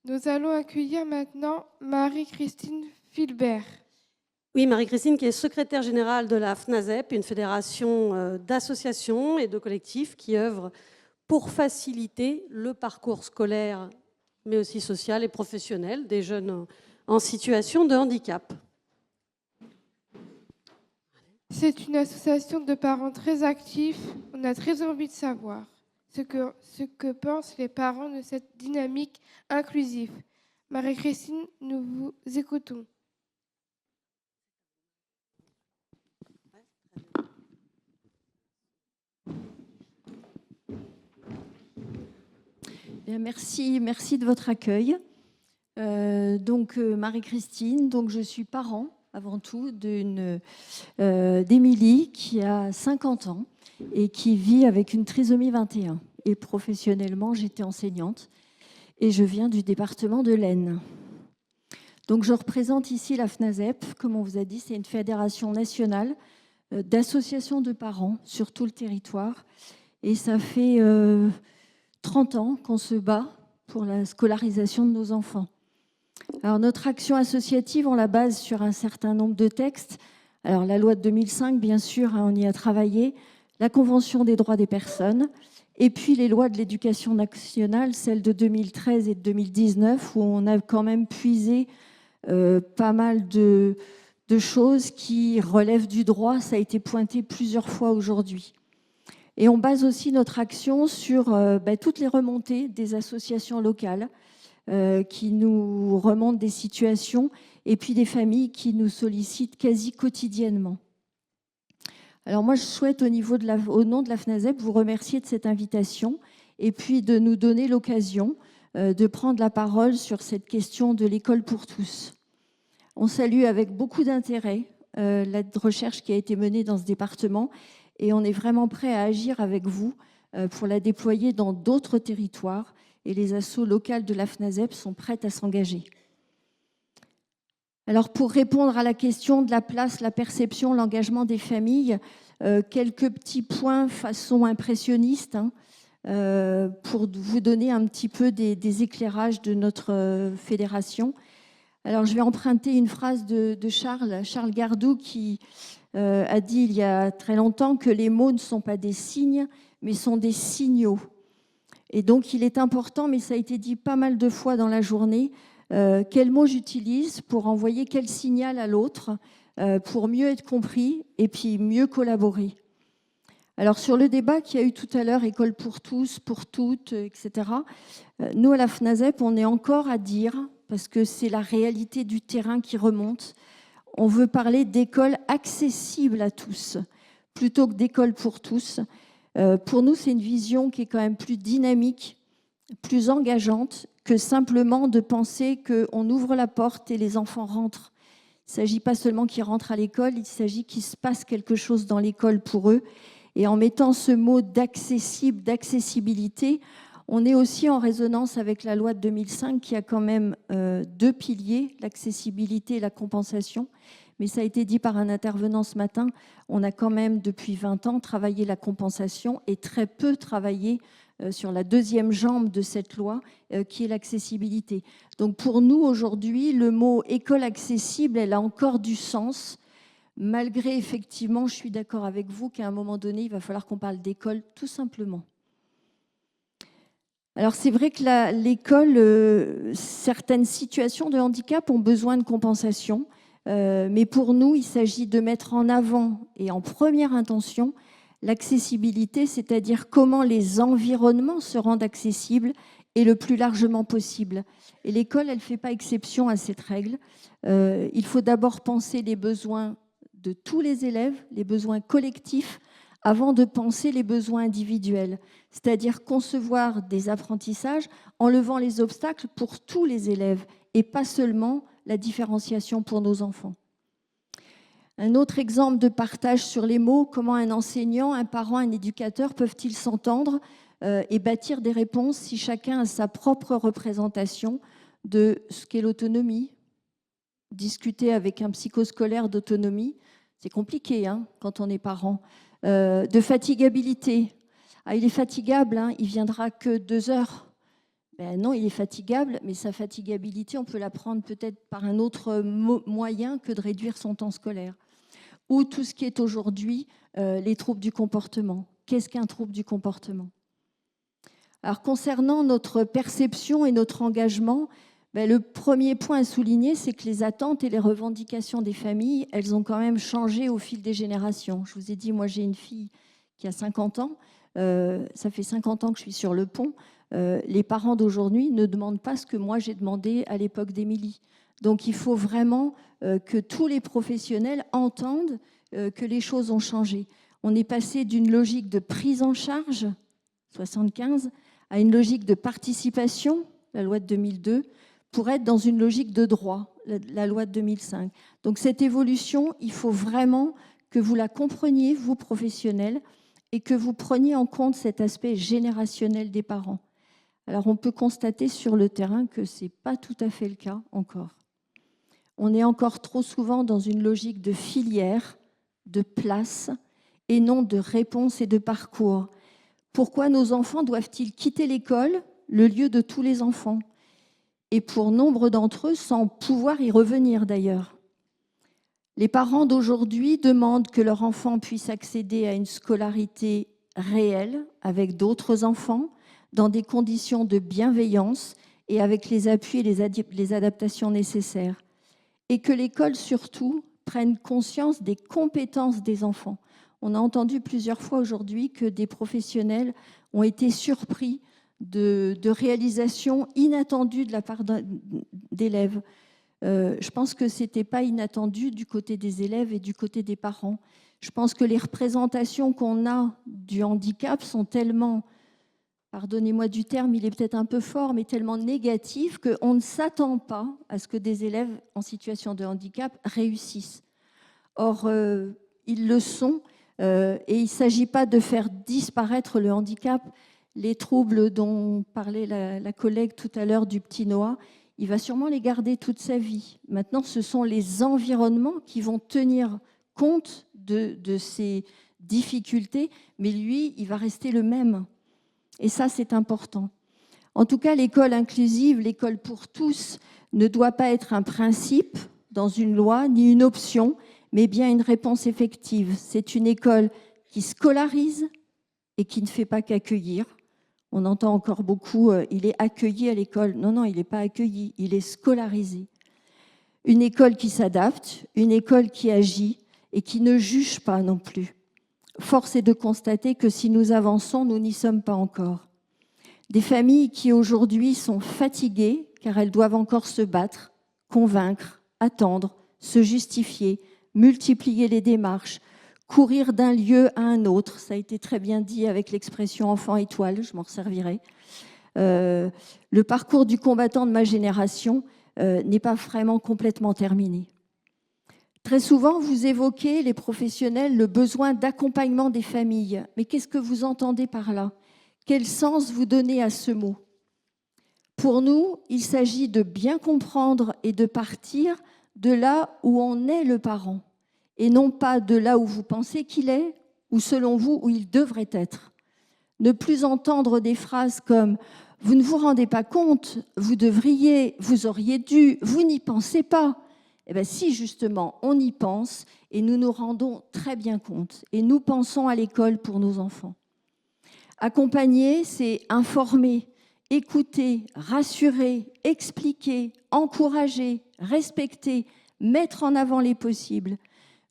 Nous allons accueillir maintenant Marie-Christine Filbert. Oui, Marie-Christine qui est secrétaire générale de la FNASEP, une fédération d'associations et de collectifs qui œuvrent pour faciliter le parcours scolaire, mais aussi social et professionnel des jeunes en situation de handicap. C'est une association de parents très actifs. On a très envie de savoir ce que pensent les parents de cette dynamique inclusive. Marie-Christine, nous vous écoutons. Bien, merci de votre accueil. Marie-Christine, je suis parent avant tout d'Émilie qui a 50 ans et qui vit avec une trisomie 21. Et professionnellement, j'étais enseignante et je viens du département de l'Aisne. Donc je représente ici la FNASEP, comme on vous a dit, c'est une fédération nationale d'associations de parents sur tout le territoire. Et ça fait 30 ans qu'on se bat pour la scolarisation de nos enfants. Alors, notre action associative, on la base sur un certain nombre de textes. Alors, la loi de 2005, bien sûr, on y a travaillé, la Convention des droits des personnes, et puis les lois de l'éducation nationale, celles de 2013 et de 2019, où on a quand même puisé pas mal de choses qui relèvent du droit. Ça a été pointé plusieurs fois aujourd'hui. Et on base aussi notre action sur toutes les remontées des associations locales qui nous remontent des situations et puis des familles qui nous sollicitent quasi quotidiennement. Alors moi, je souhaite au nom de la FNASEP vous remercier de cette invitation et puis de nous donner l'occasion de prendre la parole sur cette question de l'école pour tous. On salue avec beaucoup d'intérêt la recherche qui a été menée dans ce département et on est vraiment prêt à agir avec vous pour la déployer dans d'autres territoires. Et les assos locales de la FNASEP sont prêtes à s'engager. Alors, pour répondre à la question de la place, la perception, l'engagement des familles, quelques petits points façon impressionniste pour vous donner un petit peu des éclairages de notre fédération. Alors, je vais emprunter une phrase de Charles Gardou qui a dit il y a très longtemps que les mots ne sont pas des signes, mais sont des signaux. Et donc, il est important, mais ça a été dit pas mal de fois dans la journée, quel mot j'utilise pour envoyer quel signal à l'autre, pour mieux être compris et puis mieux collaborer. Alors, sur le débat qu'il y a eu tout à l'heure, école pour tous, pour toutes, etc., nous, à la FNASEP, on est encore à dire, parce que c'est la réalité du terrain qui remonte, on veut parler d'école accessible à tous, plutôt que d'école pour tous. Pour nous, c'est une vision qui est quand même plus dynamique, plus engageante que simplement de penser qu'on ouvre la porte et les enfants rentrent. Il ne s'agit pas seulement qu'ils rentrent à l'école, il s'agit qu'il se passe quelque chose dans l'école pour eux. Et en mettant ce mot d'accessible, d'accessibilité, on est aussi en résonance avec la loi de 2005 qui a quand même deux piliers, l'accessibilité et la compensation. Mais ça a été dit par un intervenant ce matin, on a quand même depuis 20 ans travaillé la compensation et très peu travaillé sur la deuxième jambe de cette loi qui est l'accessibilité. Donc pour nous aujourd'hui, le mot école accessible, elle a encore du sens, malgré effectivement, je suis d'accord avec vous qu'à un moment donné, il va falloir qu'on parle d'école tout simplement. Alors c'est vrai que l'école, certaines situations de handicap ont besoin de compensation. Mais pour nous, il s'agit de mettre en avant et en première intention l'accessibilité, c'est-à-dire comment les environnements se rendent accessibles et le plus largement possible. Et l'école, elle ne fait pas exception à cette règle. Il faut d'abord penser les besoins de tous les élèves, les besoins collectifs, avant de penser les besoins individuels, c'est-à-dire concevoir des apprentissages en levant les obstacles pour tous les élèves et pas seulement la différenciation pour nos enfants. Un autre exemple de partage sur les mots, comment un enseignant, un parent, un éducateur peuvent-ils s'entendre et bâtir des réponses si chacun a sa propre représentation de ce qu'est l'autonomie. Discuter avec un psychoscolaire d'autonomie, c'est compliqué quand on est parent. De fatigabilité. Il est fatigable, il viendra que 2 heures. Ben non, il est fatigable, mais sa fatigabilité, on peut la prendre peut-être par un autre moyen que de réduire son temps scolaire. Ou tout ce qui est aujourd'hui les troubles du comportement. Qu'est-ce qu'un trouble du comportement? Alors, concernant notre perception et notre engagement, ben, le premier point à souligner, c'est que les attentes et les revendications des familles, elles ont quand même changé au fil des générations. Je vous ai dit, moi j'ai une fille qui a 50 ans, ça fait 50 ans que je suis sur le pont. Les parents d'aujourd'hui ne demandent pas ce que moi j'ai demandé à l'époque d'Émilie. Donc il faut vraiment que tous les professionnels entendent que les choses ont changé. On est passé d'une logique de prise en charge, 75, à une logique de participation, la loi de 2002, pour être dans une logique de droit, la loi de 2005. Donc cette évolution, il faut vraiment que vous la compreniez, vous professionnels, et que vous preniez en compte cet aspect générationnel des parents. Alors on peut constater sur le terrain que ce n'est pas tout à fait le cas encore. On est encore trop souvent dans une logique de filière, de place, et non de réponse et de parcours. Pourquoi nos enfants doivent-ils quitter l'école, le lieu de tous les enfants? Et pour nombre d'entre eux, sans pouvoir y revenir d'ailleurs. Les parents d'aujourd'hui demandent que leur enfant puisse accéder à une scolarité réelle avec d'autres enfants, dans des conditions de bienveillance et avec les appuis et les adaptations nécessaires. Et que l'école, surtout, prenne conscience des compétences des enfants. On a entendu plusieurs fois aujourd'hui que des professionnels ont été surpris de réalisations inattendues de la part d'élèves. Je pense que ce n'était pas inattendu du côté des élèves et du côté des parents. Je pense que les représentations qu'on a du handicap sont tellement, pardonnez-moi du terme, il est peut-être un peu fort, mais tellement négatif qu'on ne s'attend pas à ce que des élèves en situation de handicap réussissent. Or, ils le sont, et il ne s'agit pas de faire disparaître le handicap. Les troubles dont parlait la collègue tout à l'heure du petit Noah, il va sûrement les garder toute sa vie. Maintenant, ce sont les environnements qui vont tenir compte de ces difficultés, mais lui, il va rester le même. Et ça, c'est important. En tout cas, l'école inclusive, l'école pour tous, ne doit pas être un principe dans une loi, ni une option, mais bien une réponse effective. C'est une école qui scolarise et qui ne fait pas qu'accueillir. On entend encore beaucoup, il est accueilli à l'école. Non, non, il n'est pas accueilli, il est scolarisé. Une école qui s'adapte, une école qui agit et qui ne juge pas non plus. Force est de constater que si nous avançons, nous n'y sommes pas encore. Des familles qui aujourd'hui sont fatiguées car elles doivent encore se battre, convaincre, attendre, se justifier, multiplier les démarches, courir d'un lieu à un autre. Ça a été très bien dit avec l'expression enfant étoile, je m'en servirai. Le parcours du combattant de ma génération n'est pas vraiment complètement terminé. Très souvent, vous évoquez, les professionnels, le besoin d'accompagnement des familles. Mais qu'est-ce que vous entendez par là? Quel sens vous donnez à ce mot? Pour nous, il s'agit de bien comprendre et de partir de là où on est le parent, et non pas de là où vous pensez qu'il est, ou selon vous, où il devrait être. Ne plus entendre des phrases comme « vous ne vous rendez pas compte, vous devriez, vous auriez dû, vous n'y pensez pas ». Eh bien si, justement, on y pense et nous nous rendons très bien compte et nous pensons à l'école pour nos enfants. Accompagner, c'est informer, écouter, rassurer, expliquer, encourager, respecter, mettre en avant les possibles.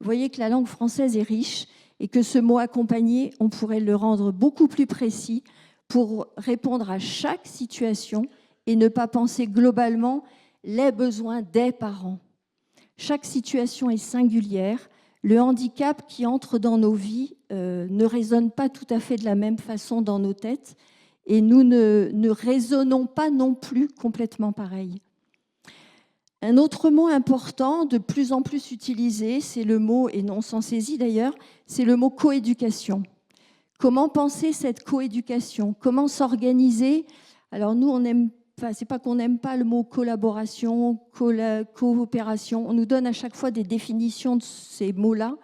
Vous voyez que la langue française est riche et que ce mot « accompagner », on pourrait le rendre beaucoup plus précis pour répondre à chaque situation et ne pas penser globalement les besoins des parents. Chaque situation est singulière. Le handicap qui entre dans nos vies ne résonne pas tout à fait de la même façon dans nos têtes et nous ne résonnons pas non plus complètement pareil. Un autre mot important, de plus en plus utilisé, c'est le mot, et non sans saisie d'ailleurs, c'est le mot coéducation. Comment penser cette coéducation? Comment s'organiser? Alors nous, on aime. Enfin, c'est pas qu'on n'aime pas le mot collaboration, coopération. On nous donne à chaque fois des définitions de ces mots-là.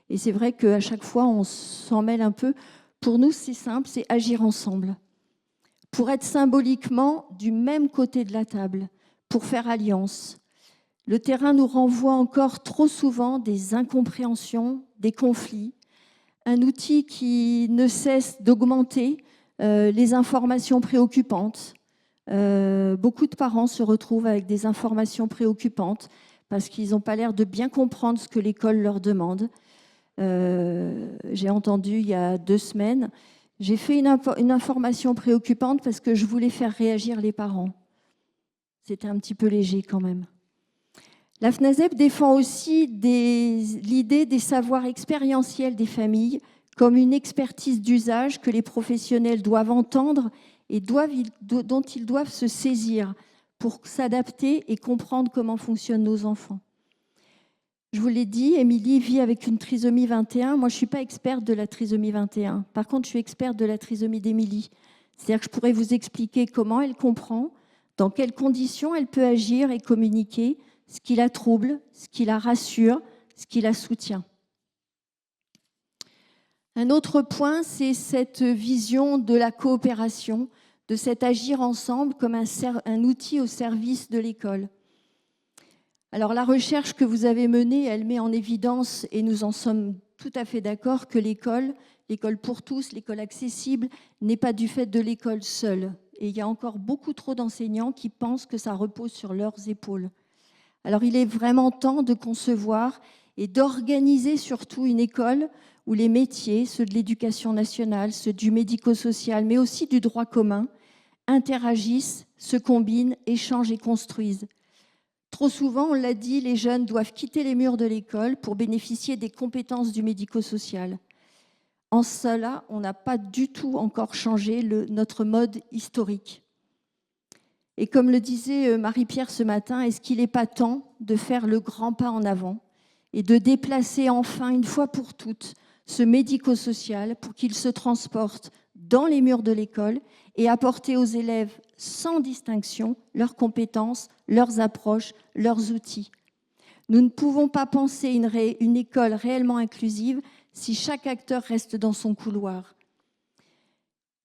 Et c'est vrai qu'à chaque fois, on s'en mêle un peu. Pour nous, c'est simple, c'est agir ensemble. pour être symboliquement du même côté de la table, pour faire alliance. Le terrain nous renvoie encore trop souvent des incompréhensions, des conflits, un outil qui ne cesse d'augmenter les informations préoccupantes. Beaucoup de parents se retrouvent avec des informations préoccupantes parce qu'ils n'ont pas l'air de bien comprendre ce que l'école leur demande. J'ai entendu il y a 2 semaines, j'ai fait une information préoccupante parce que je voulais faire réagir les parents. C'était un petit peu léger quand même. La FNASEP défend aussi l'idée des savoirs expérientiels des familles comme une expertise d'usage que les professionnels doivent entendre et dont ils doivent se saisir pour s'adapter et comprendre comment fonctionnent nos enfants. Je vous l'ai dit, Émilie vit avec une trisomie 21. Moi, je ne suis pas experte de la trisomie 21. Par contre, je suis experte de la trisomie d'Émilie. C'est-à-dire que je pourrais vous expliquer comment elle comprend, dans quelles conditions elle peut agir et communiquer, ce qui la trouble, ce qui la rassure, ce qui la soutient. Un autre point, c'est cette vision de la coopération, de cet agir ensemble comme un outil au service de l'école. Alors la recherche que vous avez menée, elle met en évidence, et nous en sommes tout à fait d'accord, que l'école pour tous, l'école accessible, n'est pas du fait de l'école seule. Et il y a encore beaucoup trop d'enseignants qui pensent que ça repose sur leurs épaules. Alors il est vraiment temps de concevoir et d'organiser surtout une école où les métiers, ceux de l'éducation nationale, ceux du médico-social, mais aussi du droit commun, interagissent, se combinent, échangent et construisent. Trop souvent, on l'a dit, les jeunes doivent quitter les murs de l'école pour bénéficier des compétences du médico-social. En cela, on n'a pas du tout encore changé notre mode historique. Et comme le disait Marie-Pierre ce matin, est-ce qu'il n'est pas temps de faire le grand pas en avant et de déplacer enfin, une fois pour toutes, ce médico-social pour qu'il se transporte dans les murs de l'école et apporter aux élèves sans distinction leurs compétences, leurs approches, leurs outils. Nous ne pouvons pas penser une école réellement inclusive si chaque acteur reste dans son couloir.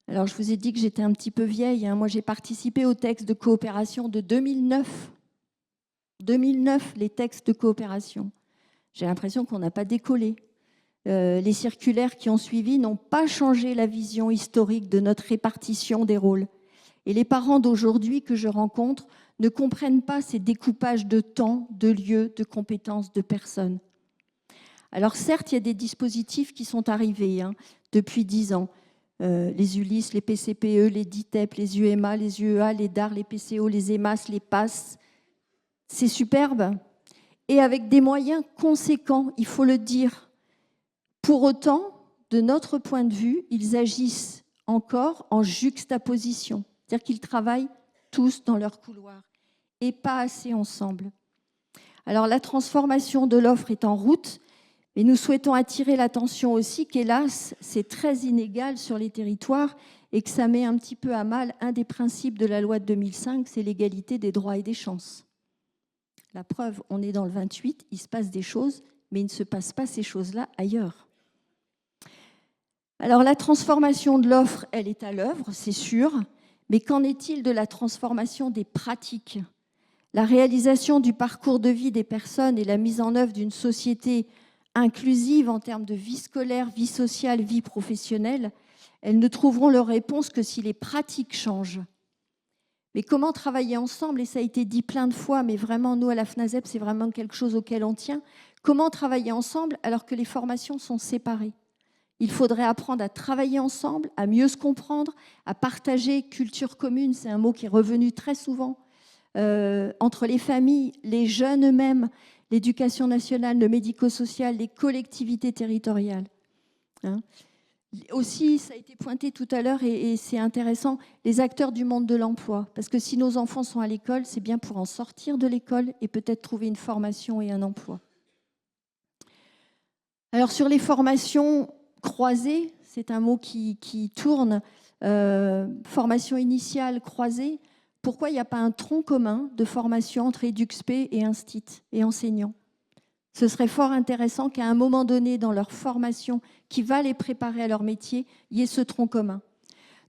Alors, je vous ai dit que j'étais un petit peu vieille. Moi, j'ai participé au texte de coopération de 2009. 2009, les textes de coopération. J'ai l'impression qu'on n'a pas décollé. Les circulaires qui ont suivi n'ont pas changé la vision historique de notre répartition des rôles. Et les parents d'aujourd'hui que je rencontre ne comprennent pas ces découpages de temps, de lieux, de compétences, de personnes. Alors certes, il y a des dispositifs qui sont arrivés depuis 10 ans. Les ULIS, les PCPE, les DITEP, les UMA, les UEA, les DAR, les PCO, les EMAS, les PAS. C'est superbe. Et avec des moyens conséquents, il faut le dire. Pour autant, de notre point de vue, ils agissent encore en juxtaposition. C'est-à-dire qu'ils travaillent tous dans leur couloir et pas assez ensemble. Alors la transformation de l'offre est en route, mais nous souhaitons attirer l'attention aussi qu'hélas, c'est très inégal sur les territoires et que ça met un petit peu à mal un des principes de la loi de 2005, c'est l'égalité des droits et des chances. La preuve, on est dans le 28, il se passe des choses, mais il ne se passe pas ces choses-là ailleurs. Alors la transformation de l'offre, elle est à l'œuvre, c'est sûr, mais qu'en est-il de la transformation des pratiques ? La réalisation du parcours de vie des personnes et la mise en œuvre d'une société inclusive en termes de vie scolaire, vie sociale, vie professionnelle, elles ne trouveront leur réponse que si les pratiques changent. Mais comment travailler ensemble ? Et ça a été dit plein de fois, mais vraiment, nous, à la FNASEP, c'est vraiment quelque chose auquel on tient. Comment travailler ensemble alors que les formations sont séparées ? Il faudrait apprendre à travailler ensemble, à mieux se comprendre, à partager culture commune, c'est un mot qui est revenu très souvent, entre les familles, les jeunes eux-mêmes, l'éducation nationale, le médico-social, les collectivités territoriales. Aussi, ça a été pointé tout à l'heure et c'est intéressant, les acteurs du monde de l'emploi. Parce que si nos enfants sont à l'école, c'est bien pour en sortir de l'école et peut-être trouver une formation et un emploi. Alors sur les formations croisées, c'est un mot qui tourne, formation initiale croisée, pourquoi il n'y a pas un tronc commun de formation entre EduxP et Instit et enseignants ? Ce serait fort intéressant qu'à un moment donné dans leur formation qui va les préparer à leur métier, il y ait ce tronc commun.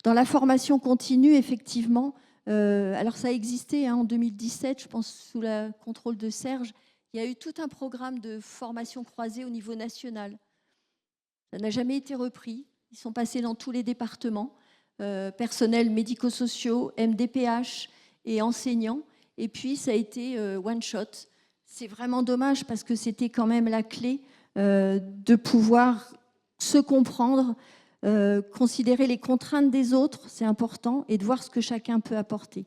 Dans la formation continue, effectivement, alors ça a existé en 2017, je pense sous le contrôle de Serge, il y a eu tout un programme de formation croisée au niveau national. Ça n'a jamais été repris. Ils sont passés dans tous les départements, personnels médico-sociaux, MDPH et enseignants. Et puis, ça a été one shot. C'est vraiment dommage parce que c'était quand même la clé de pouvoir se comprendre, considérer les contraintes des autres, c'est important, et de voir ce que chacun peut apporter.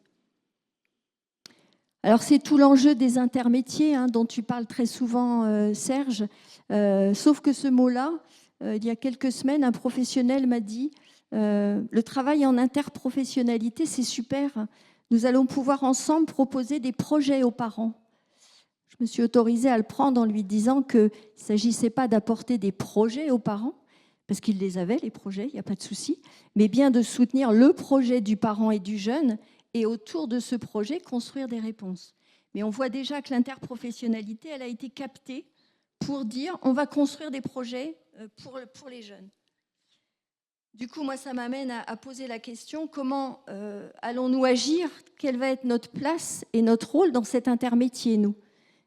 Alors, c'est tout l'enjeu des intermétiers dont tu parles très souvent, Serge. Sauf que ce mot-là, il y a quelques semaines, un professionnel m'a dit le travail en interprofessionnalité, c'est super. Nous allons pouvoir ensemble proposer des projets aux parents. Je me suis autorisée à le prendre en lui disant qu'il ne s'agissait pas d'apporter des projets aux parents, parce qu'ils les avaient, les projets, il n'y a pas de souci, mais bien de soutenir le projet du parent et du jeune et autour de ce projet, construire des réponses. Mais on voit déjà que l'interprofessionnalité, elle a été captée pour dire on va construire des projets pour les jeunes. Du coup, moi, ça m'amène à poser la question, comment allons-nous agir? Quelle va être notre place et notre rôle dans cet intermétier, nous?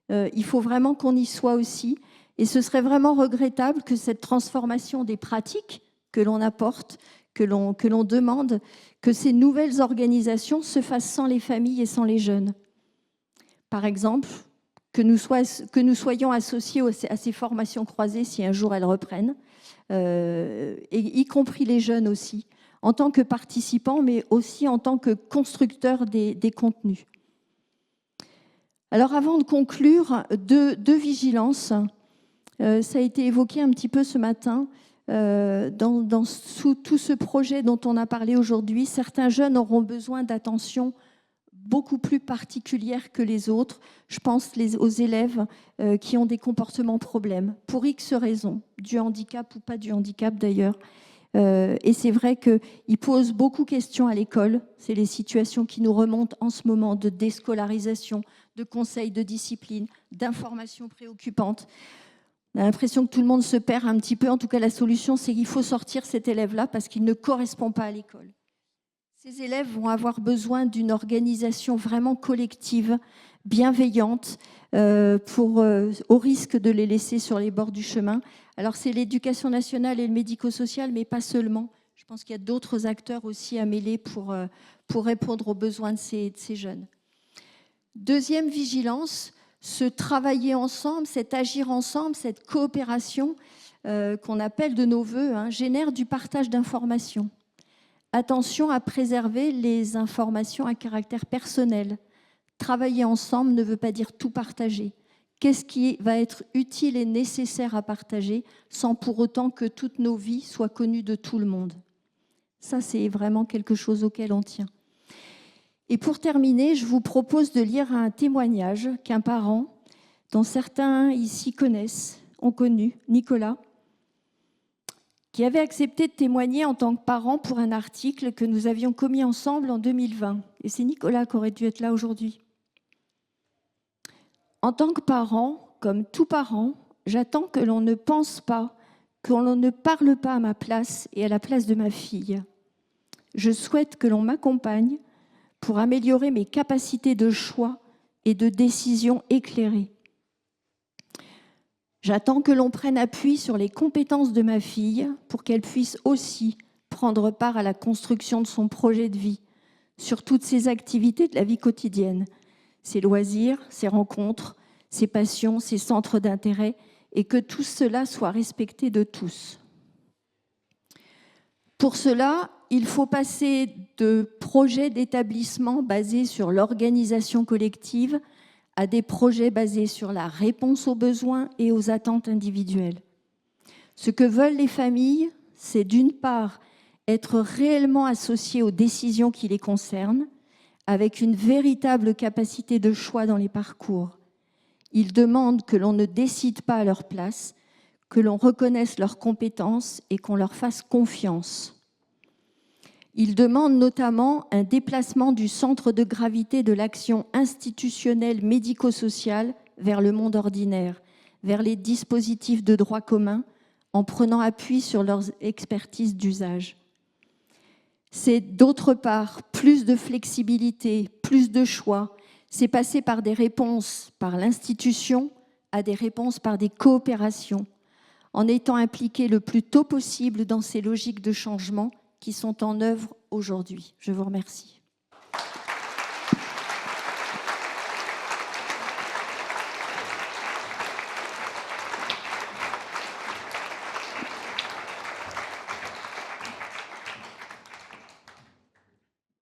Il faut vraiment qu'on y soit aussi. Et ce serait vraiment regrettable que cette transformation des pratiques que l'on apporte, que l'on demande, que ces nouvelles organisations se fassent sans les familles et sans les jeunes. Par exemple, que nous soyons associés à ces formations croisées si un jour elles reprennent, et y compris les jeunes aussi, en tant que participants, mais aussi en tant que constructeurs des contenus. Alors avant de conclure, deux vigilances. Ça a été évoqué un petit peu ce matin. Sous tout ce projet dont on a parlé aujourd'hui, certains jeunes auront besoin d'attention beaucoup plus particulière que les autres. Je pense aux élèves qui ont des comportements problèmes, pour X raisons, du handicap ou pas du handicap d'ailleurs. Et c'est vrai qu'ils posent beaucoup de questions à l'école. C'est les situations qui nous remontent en ce moment de déscolarisation, de conseils de discipline, d'informations préoccupantes. On a l'impression que tout le monde se perd un petit peu. En tout cas, la solution, c'est qu'il faut sortir cet élève-là parce qu'il ne correspond pas à l'école. Ces élèves vont avoir besoin d'une organisation vraiment collective, bienveillante, au risque de les laisser sur les bords du chemin. Alors, c'est l'éducation nationale et le médico-social, mais pas seulement. Je pense qu'il y a d'autres acteurs aussi à mêler pour répondre aux besoins de ces jeunes. Deuxième vigilance, ce travailler ensemble, cet agir ensemble, cette coopération qu'on appelle de nos voeux, génère du partage d'informations. Attention à préserver les informations à caractère personnel. Travailler ensemble ne veut pas dire tout partager. Qu'est-ce qui va être utile et nécessaire à partager sans pour autant que toutes nos vies soient connues de tout le monde? Ça, c'est vraiment quelque chose auquel on tient. Et pour terminer, je vous propose de lire un témoignage qu'un parent, dont certains ici connaissent, ont connu, Nicolas, qui avait accepté de témoigner en tant que parent pour un article que nous avions commis ensemble en 2020. Et c'est Nicolas qui aurait dû être là aujourd'hui. En tant que parent, comme tout parent, j'attends que l'on ne pense pas, que l'on ne parle pas à ma place et à la place de ma fille. Je souhaite que l'on m'accompagne pour améliorer mes capacités de choix et de décision éclairées. J'attends que l'on prenne appui sur les compétences de ma fille pour qu'elle puisse aussi prendre part à la construction de son projet de vie, sur toutes ses activités de la vie quotidienne, ses loisirs, ses rencontres, ses passions, ses centres d'intérêt, et que tout cela soit respecté de tous. Pour cela, il faut passer de projets d'établissement basés sur l'organisation collective à des projets basés sur la réponse aux besoins et aux attentes individuelles. Ce que veulent les familles, c'est d'une part être réellement associées aux décisions qui les concernent, avec une véritable capacité de choix dans les parcours. Ils demandent que l'on ne décide pas à leur place, que l'on reconnaisse leurs compétences et qu'on leur fasse confiance. Ils demandent notamment un déplacement du centre de gravité de l'action institutionnelle médico-sociale vers le monde ordinaire, vers les dispositifs de droit commun, en prenant appui sur leurs expertises d'usage. C'est d'autre part plus de flexibilité, plus de choix. C'est passer par des réponses par l'institution à des réponses par des coopérations, en étant impliqué le plus tôt possible dans ces logiques de changement qui sont en œuvre aujourd'hui. Je vous remercie.